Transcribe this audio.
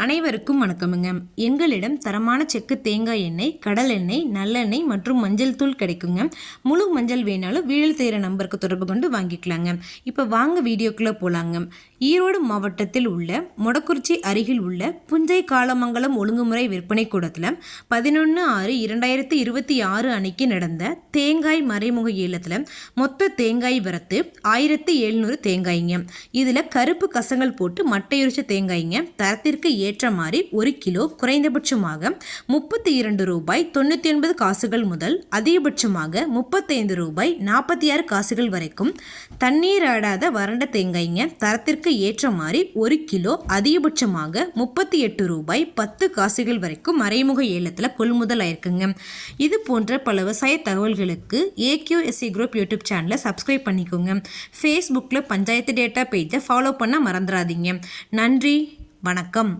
அனைவருக்கும் வணக்கமுங்க. எங்களிடம் தரமான செக்கு தேங்காய் எண்ணெய், கடல் எண்ணெய், நல்லெண்ணெய் மற்றும் மஞ்சள் தூள் கிடைக்குங்க. முழு மஞ்சள் வேணாலும் வீழல் செய்கிற நம்பருக்கு தொடர்பு கொண்டு வாங்கிக்கலாங்க. இப்போ வாங்க வீடியோக்குள்ளே போகலாங்க. ஈரோடு மாவட்டத்தில் உள்ள மொடக்குறிச்சி அருகில் உள்ள புஞ்சை காலமங்கலம் ஒழுங்குமுறை விற்பனை கூடத்தில் 11/6/2026 அன்னைக்கு நடந்த தேங்காய் மறைமுக ஏலத்தில் மொத்த தேங்காய் வரத்து 1700 தேங்காய்ங்க. இதில் கருப்பு கசங்கள் போட்டு மட்டையுரிச்ச தேங்காய்ங்க. தரத்திற்கு ஏற்ற மாதிரி 1 கிலோ குறைந்தபட்சமாக ₹39.99 முதல் அதிகபட்சமாக ₹35.46 வரைக்கும் தண்ணீர் ஆடாத வறண்ட தேங்காய்ங்க. தரத்திற்கு ஏற்ற மாதிரி 1 கிலோ அதிகபட்சமாக ₹38.10 வரைக்கும் மறைமுக ஏலத்தில் கொள்முதல் ஆயிருக்குங்க. இது போன்ற பல விவசாய தகவல்களுக்கு AQSC குரூப் யூடியூப் சேனலை சப்ஸ்கிரைப் பண்ணிக்கோங்க. ஃபேஸ்புக்கில் பஞ்சாயத்து டேட்டா பேஜை ஃபாலோ பண்ண மறந்துடாதீங்க. நன்றி, வணக்கம்.